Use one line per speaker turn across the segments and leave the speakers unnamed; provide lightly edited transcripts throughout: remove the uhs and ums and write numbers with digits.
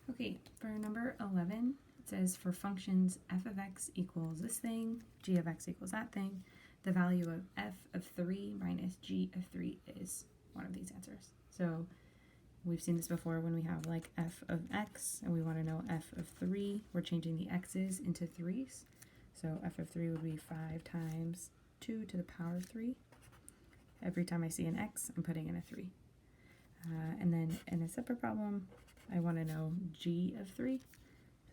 Okay, for number 11, it says for functions f of x equals this thing, g of x equals that thing, the value of f of 3 minus g of 3 is one of these answers. So we've seen this before when we have like f of x and we want to know f of 3. We're changing the x's into 3's. So f of 3 would be 5 times 2 to the power of 3. Every time I see an x, I'm putting in a 3. And then in a separate problem, I want to know g of 3.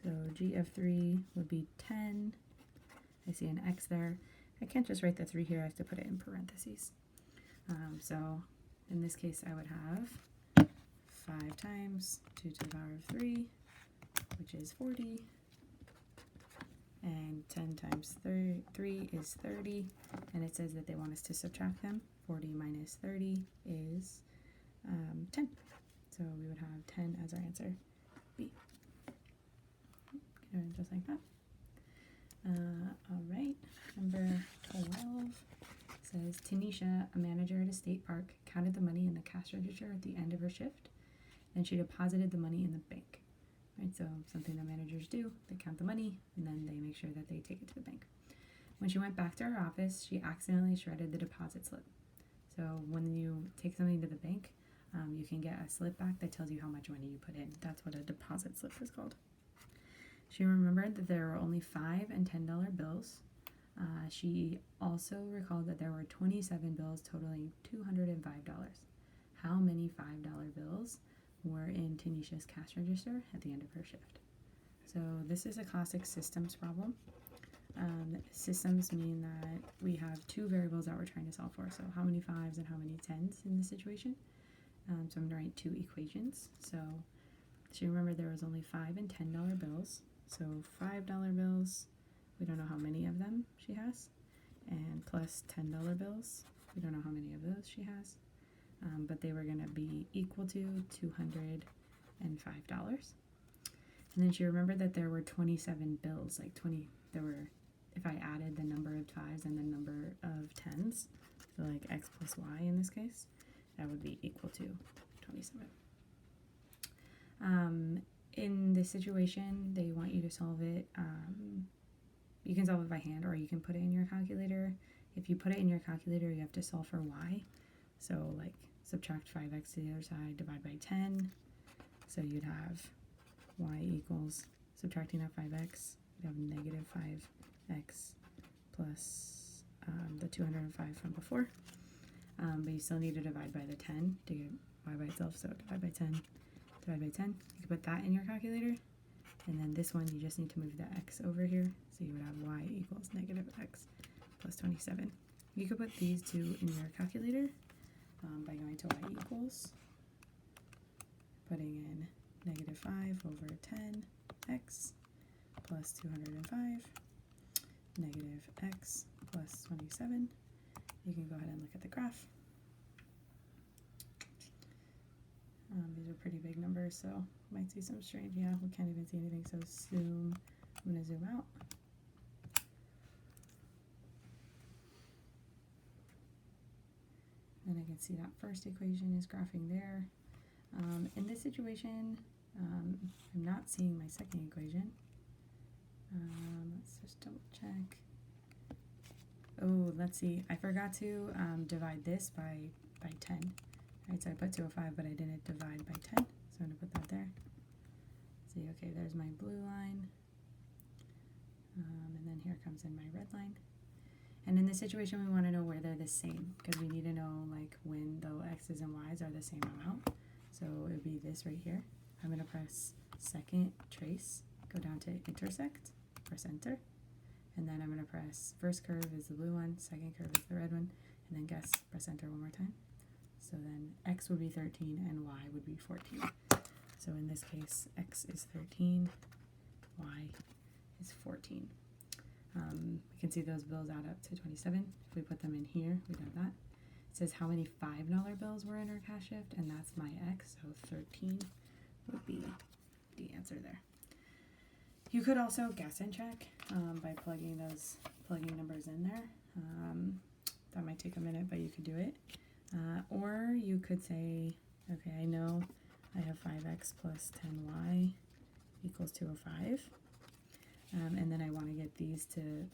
So g of 3 would be 10. I see an x there. I can't just write the 3 here, I have to put it in parentheses. So in this case, I would have 5 times 2 to the power of 3, which is 40. And 10 times 3 is 30. And it says that they want us to subtract them. 40 minus 30 is 10. So we would have 10 as our answer, B. Just like that. All right, number 12 says, Tanisha, a manager at a state park, counted the money in the cash register at the end of her shift. Then she deposited the money in the bank. Right, so something that managers do, they count the money, and then they make sure that they take it to the bank. When she went back to her office, she accidentally shredded the deposit slip. So when you take something to the bank, you can get a slip back that tells you how much money you put in. That's what a deposit slip is called. She remembered that there were only $5 and $10 bills. She also recalled that there were 27 bills totaling $205. How many $5 bills were in Tanisha's cash register at the end of her shift? So this is a classic systems problem. Systems mean that we have two variables that we're trying to solve for. So how many 5s and how many 10s in this situation? So I'm going to write two equations. So she remembered there was only $5 and $10 bills. So $5 bills, we don't know how many of them she has. And plus $10 bills, we don't know how many of those she has. But they were going to be equal to $205. And then she remembered that there were 27 bills, if I added the number of 5s and the number of 10s, so like x plus y in this case, that would be equal to 27. In this situation, they want you to solve it. You can solve it by hand, or you can put it in your calculator. If you put it in your calculator, you have to solve for y. So like subtract 5x to the other side, divide by 10. So you'd have y equals, subtracting out 5x, you'd have negative 5x plus the 205 from before. But you still need to divide by the 10 to get y by itself. So divide by 10, divide by 10. You can put that in your calculator. And then this one, you just need to move the x over here. So you would have y equals negative x plus 27. You could put these two in your calculator by going to y equals, putting in negative 5 over 10x plus 205, negative x plus 27. You can go ahead and look at the graph. These are pretty big numbers, so you might see some strange. Yeah, we can't even see anything, so zoom. I'm going to zoom out. And I can see that first equation is graphing there. In this situation, I'm not seeing my second equation. Let's just double check. Oh, let's see. I forgot to divide this by 10. Right, so I put 205, but I didn't divide by 10. So I'm going to put that there. See, okay, there's my blue line. And then here comes in my red line. And in this situation, we want to know where they're the same, because we need to know like when the x's and y's are the same amount. So it would be this right here. I'm going to press second trace, go down to intersect, press enter. And then I'm going to press first curve is the blue one, second curve is the red one, and then press enter one more time. So then x would be 13 and y would be 14. So in this case, x is 13, y is 14. We can see those bills add up to 27. If we put them in here, we'd have that. It says how many $5 bills were in our cash shift, and that's my x, so 13 would be the answer there. You could also guess and check by plugging numbers in there. That might take a minute, but you could do it. Or you could say, okay, I know I have 5x plus 10y equals 205. And then I want to get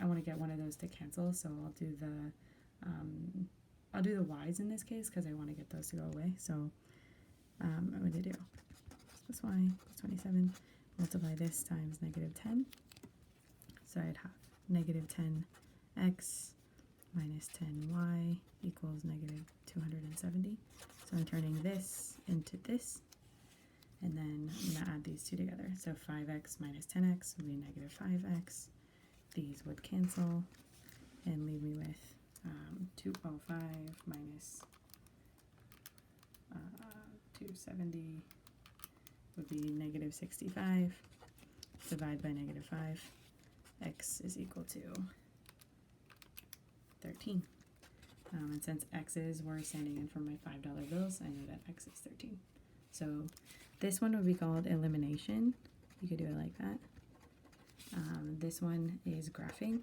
I want to get one of those to cancel, so I'll do the y's in this case because I want to get those to go away. So I'm going to do plus y plus 27, multiply this times negative 10. So I'd have negative 10x minus 10y equals negative 270. So I'm turning this into this, and then I'm going to add these two together. So 5x minus 10x would be negative 5x. These would cancel and leave me with 205 minus 270 would be negative 65. Divide by negative 5. X is equal to 13. And since x's were standing in for my $5 bills, I know that x is 13. So this one would be called elimination. You could do it like that. This one is graphing.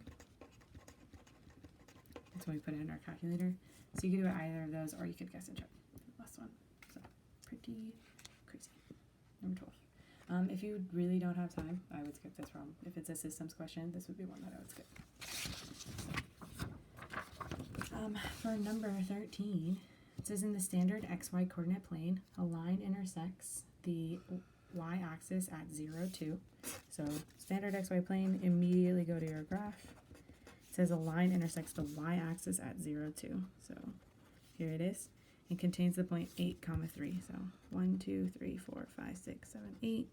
That's when we put it in our calculator. So you could do either of those, or you could guess and check the last one. So pretty crazy. Number 12. If you really don't have time, I would skip this problem. If it's a systems question, this would be one that I would skip. For number 13, it says in the standard XY coordinate plane, a line intersects the y-axis at 0, 2. So standard XY plane, immediately go to your graph. It says a line intersects the y-axis at 0, 2. So here it is. It contains the point 8, 3. So 1, 2, 3, 4, 5, 6, 7, 8.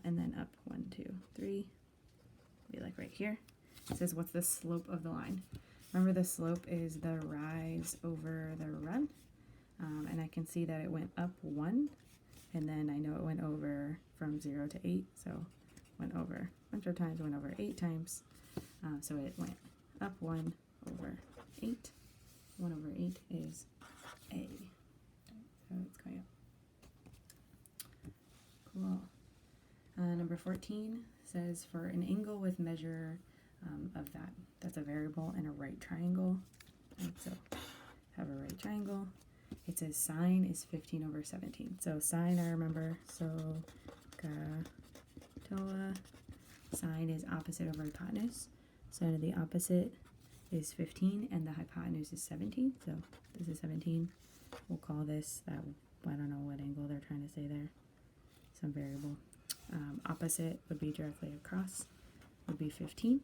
And then up 1, 2, 3. Be like right here. It says what's the slope of the line. Remember, the slope is the rise over the run. And I can see that it went up 1. And then I know it went over from 0 to 8. So went over a bunch of times, went over 8 times. So it went up 1 over 8. 1 over 8 is A. So it's going up. Cool. Number 14 says for an angle with measure of that's a variable and a right triangle. And so have a right triangle. It says sine is 15 over 17. So sine, I remember, so sine is opposite over hypotenuse. So the opposite is 15 and the hypotenuse is 17. So this is 17. We'll call this that, I don't know what angle they're trying to say there. Some variable. Opposite would be directly across, would be 15.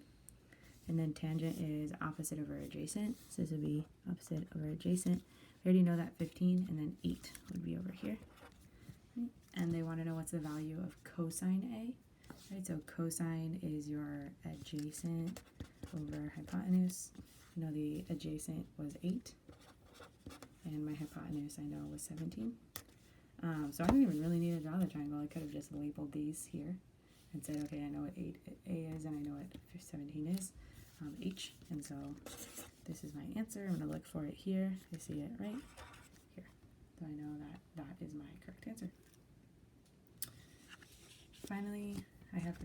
And then tangent is opposite over adjacent. So this would be opposite over adjacent. We already know that 15, and then 8 would be over here. Right? And they want to know what's the value of cosine A. Right? So cosine is your adjacent over hypotenuse. You know the adjacent was 8. And my hypotenuse, I know, was 17. So I don't even really need to draw the triangle. I could have just labeled these here and said, okay, I know what 8A is and I know what 17 is, H. And so this is my answer. I'm going to look for it here. I see it right here. So I know that that is my correct answer. Finally, I have